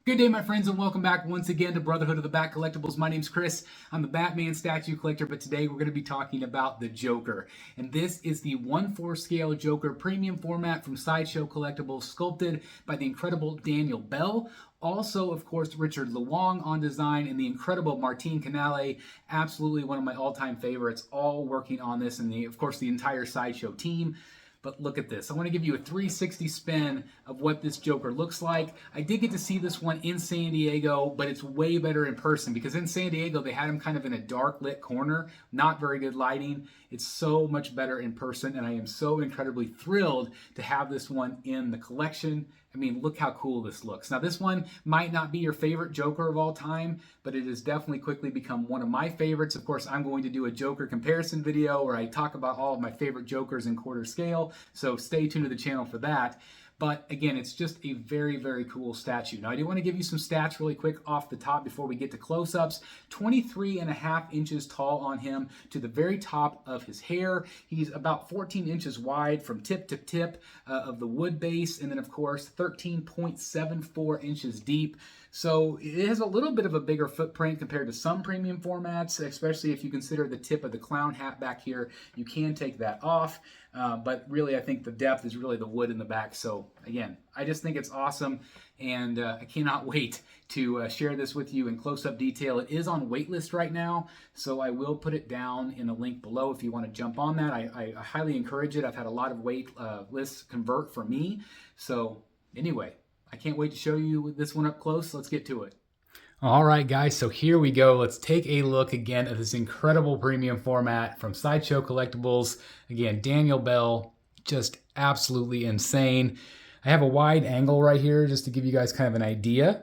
Good day, my friends, and welcome back once again to Brotherhood of the Bat Collectibles. My name's Chris. I'm the Batman statue collector, but today we're going to be talking about the Joker. And this is the 1/4 scale Joker premium format from Sideshow Collectibles, sculpted by the incredible Daniel Bell. Also, of course, Richard Luong on design and the incredible Martin Canale, absolutely one of my all-time favorites, all working on this, and of course the entire Sideshow team. But look at this. I want to give you a 360 spin of what this Joker looks like. I did get to see this one in San Diego, but it's way better in person because in San Diego, they had him kind of in a dark lit corner, not very good lighting. It's so much better in person, and I am so incredibly thrilled to have this one in the collection. I mean, look how cool this looks. Now, this one might not be your favorite Joker of all time, but it has definitely quickly become one of my favorites. Of course, I'm going to do a Joker comparison video where I talk about all of my favorite Jokers in quarter scale, so stay tuned to the channel for that. But again, it's just a very, very cool statue. Now, I do want to give you some stats really quick off the top before we get to close-ups. 23.5 inches tall on him to the very top of his hair. He's about 14 inches wide from tip to tip of the wood base. And then, of course, 13.74 inches deep. So it has a little bit of a bigger footprint compared to some premium formats, especially if you consider the tip of the clown hat back here. You can take that off, but really I think the depth is really the wood in the back. So again, I just think it's awesome, and I cannot wait to share this with you in close-up detail. It is on waitlist right now, so I will put it down in the link below if you want to jump on that. I highly encourage it. I've had a lot of wait lists convert for me. So anyway, I can't wait to show you this one up close. Let's get to it. All right, guys, so here we go. Let's take a look again at this incredible premium format from Sideshow Collectibles. Again, Daniel Bell, just absolutely insane. I have a wide angle right here just to give you guys kind of an idea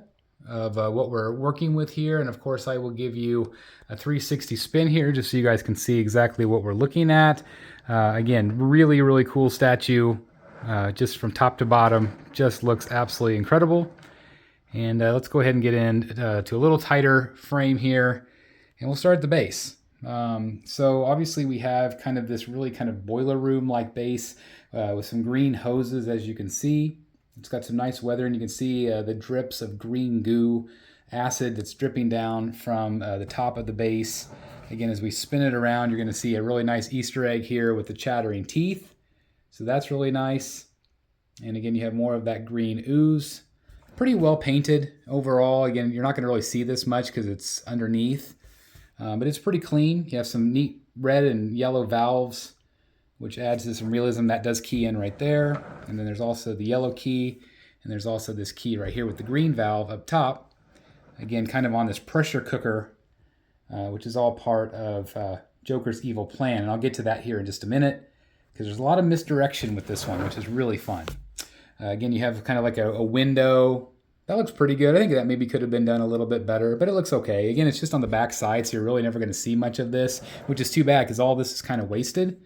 of what we're working with here. And of course, I will give you a 360 spin here just so you guys can see exactly what we're looking at. Again, really, really cool statue. Just from top to bottom, just looks absolutely incredible. And let's go ahead and get into a little tighter frame here, and we'll start at the base. So obviously we have kind of this really kind of boiler room like base with some green hoses, as you can see. It's got some nice weather, and you can see the drips of green goo acid that's dripping down from the top of the base. Again, as we spin it around, you're going to see a really nice Easter egg here with the chattering teeth. So that's really nice. And again, you have more of that green ooze. Pretty well painted overall. Again, you're not going to really see this much because it's underneath. But it's pretty clean. You have some neat red and yellow valves, which adds to some realism. That does key in right there. And then there's also the yellow key. And there's also this key right here with the green valve up top. Again, kind of on this pressure cooker, which is all part of Joker's evil plan. And I'll get to that here in just a minute, because there's a lot of misdirection with this one, which is really fun. Again, you have kind of like a window. That looks pretty good. I think that maybe could have been done a little bit better, but it looks okay. Again, it's just on the back side, so you're really never going to see much of this, which is too bad because all this is kind of wasted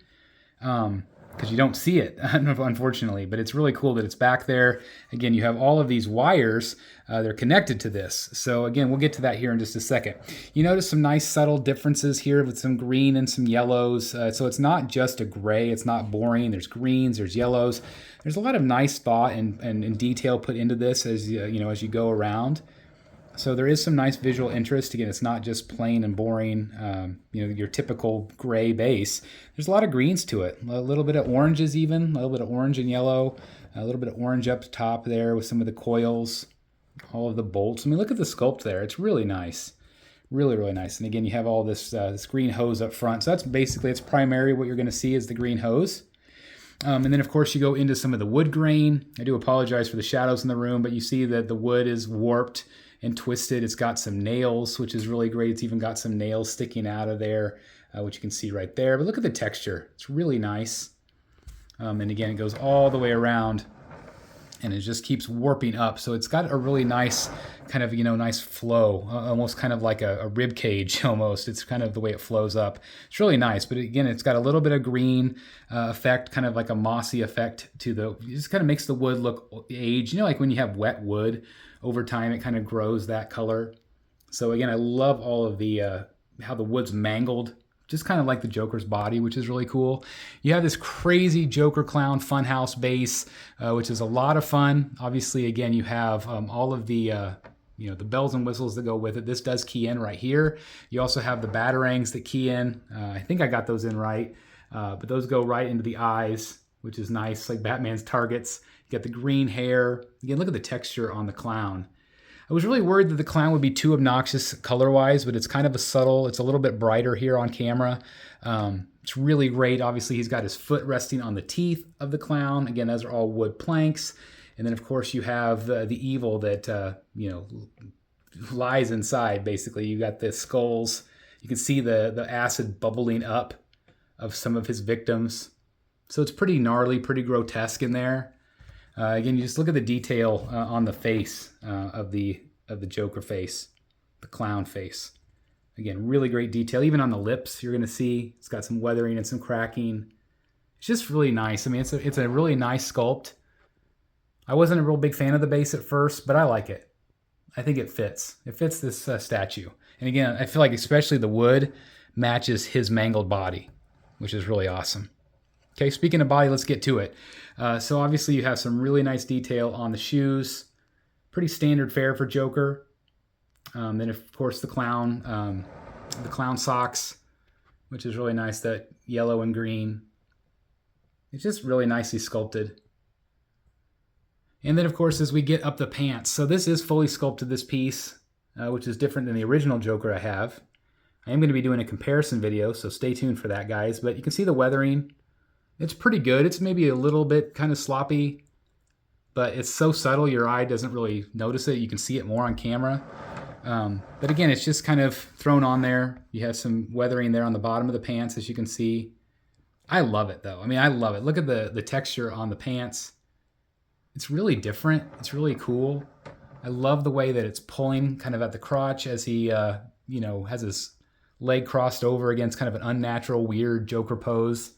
because you don't see it, unfortunately. But it's really cool that it's back there. Again, you have all of these wires. They're connected to this. So again, we'll get to that here in just a second. You notice some nice subtle differences here with some green and some yellows. So it's not just a gray. It's not boring. There's greens, there's yellows. There's a lot of nice thought and detail put into this as as you go around. So there is some nice visual interest. Again, it's not just plain and boring, your typical gray base. There's a lot of greens to it. A little bit of oranges even, a little bit of orange and yellow, a little bit of orange up top there with some of the coils, all of the bolts. I mean, look at the sculpt there. It's really nice. Really, really nice. And again, you have all this green hose up front. So that's basically, it's primary what you're going to see is the green hose. And then, of course, you go into some of the wood grain. I do apologize for the shadows in the room, but you see that the wood is warped and twisted. It's got some nails, which is really great. It's even got some nails sticking out of there, which you can see right there. But look at the texture. It's really nice. And again, it goes all the way around, and it just keeps warping up. So it's got a really nice kind of, nice flow, almost kind of like a rib cage almost. It's kind of the way it flows up. It's really nice. But again, it's got a little bit of green effect, kind of like a mossy effect to it just kind of makes the wood look aged. Like when you have wet wood over time, it kind of grows that color. So again, I love all of the, how the wood's mangled, just kind of like the Joker's body, which is really cool. You have this crazy Joker clown funhouse base, which is a lot of fun. Obviously, again, you have all of the you know, the bells and whistles that go with it. This does key in right here. You also have the Batarangs that key in. I think I got those in right, but those go right into the eyes, which is nice, like Batman's targets. You got the green hair. Again, look at the texture on the clown. I was really worried that the clown would be too obnoxious color-wise, but it's kind of a subtle, it's a little bit brighter here on camera. It's really great. Obviously, he's got his foot resting on the teeth of the clown. Again, those are all wood planks. And then, of course, you have the evil that, you know, lies inside, basically. You got the skulls. You can see the acid bubbling up of some of his victims. So it's pretty gnarly, pretty grotesque in there. Again, you just look at the detail on the face of the Joker face, the clown face. Again, really great detail. Even on the lips, you're going to see it's got some weathering and some cracking. It's just really nice. I mean, it's a really nice sculpt. I wasn't a real big fan of the base at first, but I like it. I think it fits. It fits this statue. And again, I feel like especially the wood matches his mangled body, which is really awesome. Okay, speaking of body, let's get to it. So obviously you have some really nice detail on the shoes. Pretty standard fare for Joker. Then of course the clown socks, which is really nice, that yellow and green. It's just really nicely sculpted. And then of course as we get up the pants, so this is fully sculpted, this piece, which is different than the original Joker I have. I am going to be doing a comparison video, so stay tuned for that, guys. But you can see the weathering. It's pretty good. It's maybe a little bit kind of sloppy, but it's so subtle your eye doesn't really notice it. You can see it more on camera. But again, it's just kind of thrown on there. You have some weathering there on the bottom of the pants, as you can see. I love it, though. I mean, I love it. Look at the texture on the pants. It's really different. It's really cool. I love the way that it's pulling kind of at the crotch as he, you know, has his leg crossed over against kind of an unnatural, weird Joker pose.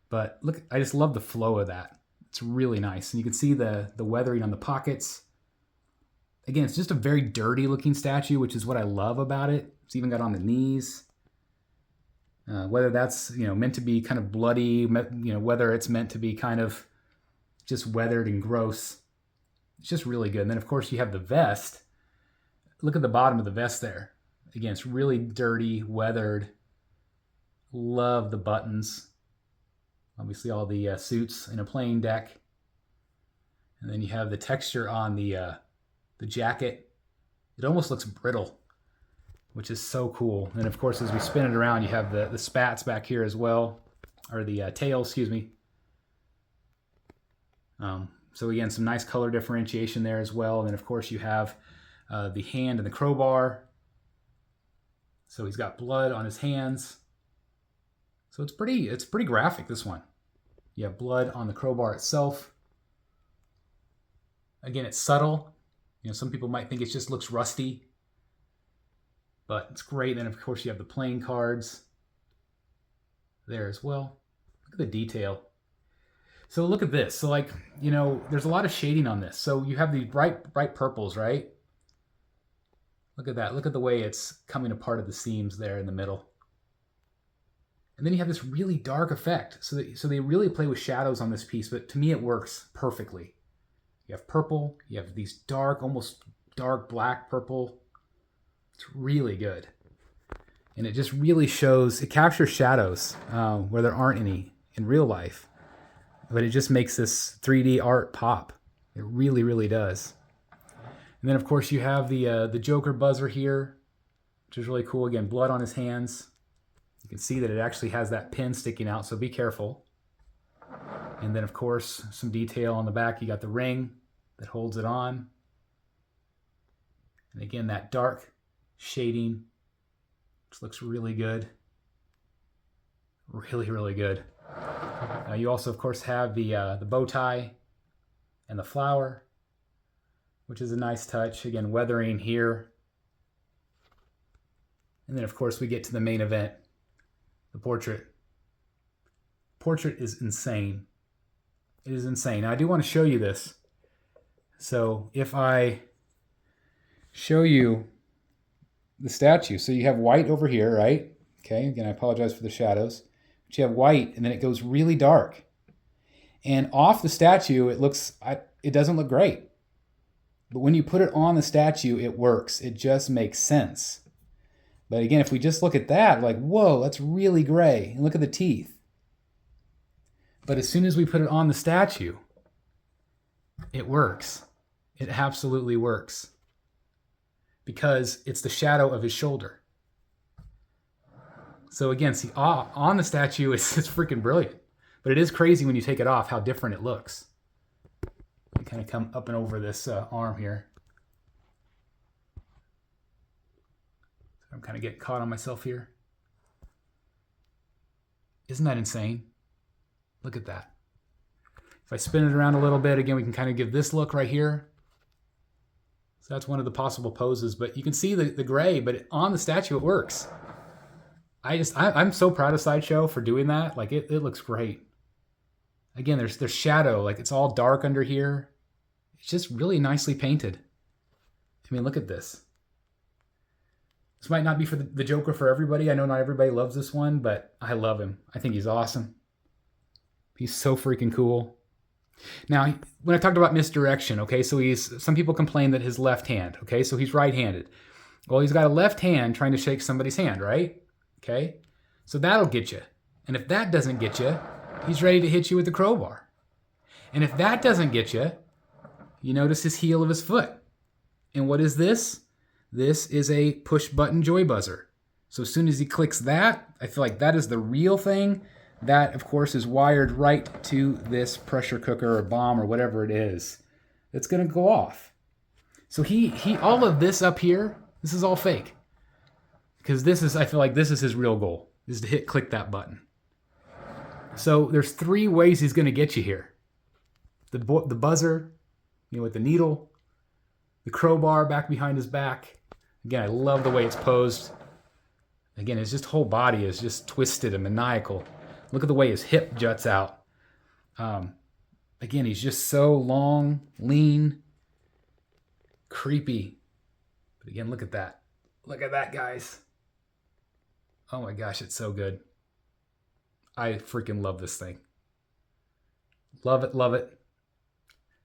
But look, I just love the flow of that. It's really nice. And you can see the weathering on the pockets. Again, it's just a very dirty looking statue, which is what I love about it. It's even got on the knees. Whether that's, you know, meant to be kind of bloody, you know, whether it's meant to be kind of just weathered and gross. It's just really good. And then, of course, you have the vest. Look at the bottom of the vest there. Again, it's really dirty, weathered. Love the buttons. Obviously, all the suits in a playing deck. And then you have the texture on the jacket. It almost looks brittle, which is so cool. And of course, as we spin it around, you have the spats back here as well, or the tails, excuse me. So again, some nice color differentiation there as well. And then of course you have the hand and the crowbar. So he's got blood on his hands. So it's pretty graphic, this one. You have blood on the crowbar itself. Again, it's subtle. You know, some people might think it just looks rusty, but it's great. And of course you have the playing cards there as well. Look at the detail. So look at this. So like, you know, there's a lot of shading on this. So you have the bright purples, right? Look at that. Look at the way it's coming apart at the seams there in the middle. And then you have this really dark effect. So they really play with shadows on this piece, but to me it works perfectly. You have purple, you have these dark, almost dark black purple. It's really good. And it just really shows, it captures shadows where there aren't any in real life. But it just makes this 3D art pop. It really, really does. And then of course you have the Joker buzzer here, which is really cool. Again, blood on his hands. You can see that it actually has that pin sticking out, so be careful. And then of course, some detail on the back. You got the ring that holds it on. And again, that dark shading, which looks really good. Really, really good. You also, of course, have the bow tie and the flower, which is a nice touch. Again, weathering here. And then, of course, we get to the main event, the portrait. Portrait is insane. It is insane. Now, I do want to show you this. So if I show you the statue, so you have white over here, right? Okay, again, I apologize for the shadows. But you have white, and then it goes really dark. And off the statue, it doesn't look great. But when you put it on the statue, it works. It just makes sense. But again, if we just look at that, like, whoa, that's really gray. And look at the teeth. But as soon as we put it on the statue, it works. It absolutely works. Because it's the shadow of his shoulder. So again, see, on the statue, it's freaking brilliant. But it is crazy when you take it off how different it looks. I kind of come up and over this arm here. I'm kind of getting caught on myself here. Isn't that insane? Look at that. If I spin it around a little bit, again, we can kind of give this look right here. So that's one of the possible poses, but you can see the gray, but on the statue, it works. I'm so proud of Sideshow for doing that. Like, it looks great. Again, there's shadow, like it's all dark under here. It's just really nicely painted. I mean, look at this. This might not be for the Joker for everybody. I know not everybody loves this one, but I love him. I think he's awesome. He's so freaking cool. Now, when I talked about misdirection, okay, so some people complain that his left hand, okay, so he's right-handed. Well, he's got a left hand trying to shake somebody's hand, right? Okay, so that'll get you. And if that doesn't get you, he's ready to hit you with the crowbar. And if that doesn't get you, you notice his heel of his foot. And what is this? This is a push-button joy buzzer. So as soon as he clicks that, I feel like that is the real thing. That, of course, is wired right to this pressure cooker or bomb or whatever it is. It's going to go off. So he all of this up here, this is all fake. Because I feel like this is his real goal, is to click that button. So there's 3 ways he's going to get you here. The buzzer, with the needle, the crowbar back behind his back. Again, I love the way it's posed. Again, his whole body is just twisted and maniacal. Look at the way his hip juts out. Again, he's just so long, lean, creepy. But again, look at that. Look at that, guys. Oh my gosh, it's so good. I freaking love this thing. Love it, love it.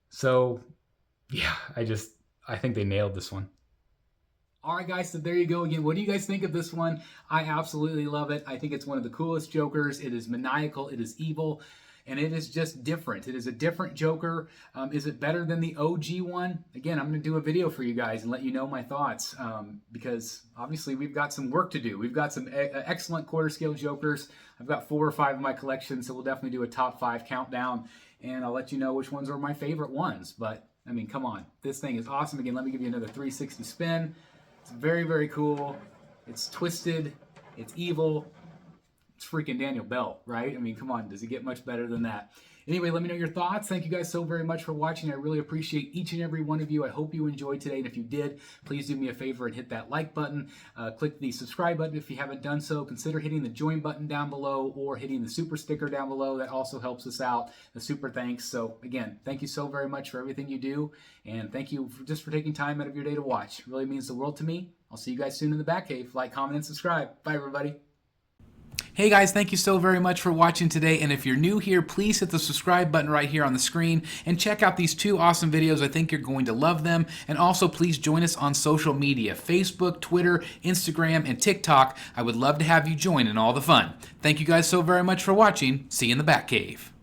So, yeah, I think they nailed this one. All right, guys, so there you go again. What do you guys think of this one? I absolutely love it. I think it's one of the coolest Jokers. It is maniacal, it is evil, and it is just different. It is a different Joker. Is it better than the OG one? Again, I'm going to do a video for you guys and let you know my thoughts because obviously we've got some work to do. We've got some excellent quarter scale Jokers. I've got 4 or 5 in my collection, so we'll definitely do a top 5 countdown, and I'll let you know which ones are my favorite ones. But, I mean, come on. This thing is awesome. Again, let me give you another 360 spin. It's very, very cool. It's twisted. It's evil. It's freaking Daniel Bell, right? I mean, come on. Does it get much better than that? Anyway, let me know your thoughts. Thank you guys so very much for watching. I really appreciate each and every one of you. I hope you enjoyed today. And if you did, please do me a favor and hit that like button. Click the subscribe button if you haven't done so. Consider hitting the join button down below or hitting the super sticker down below. That also helps us out. The super thanks. So again, thank you so very much for everything you do. And thank you for taking time out of your day to watch. It really means the world to me. I'll see you guys soon in the Batcave. Like, comment, and subscribe. Bye, everybody. Hey guys, thank you so very much for watching today, and if you're new here, please hit the subscribe button right here on the screen and check out these 2 awesome videos. I think you're going to love them. And also please join us on social media, Facebook, Twitter, Instagram, and TikTok. I would love to have you join in all the fun. Thank you guys so very much for watching. See you in the Batcave.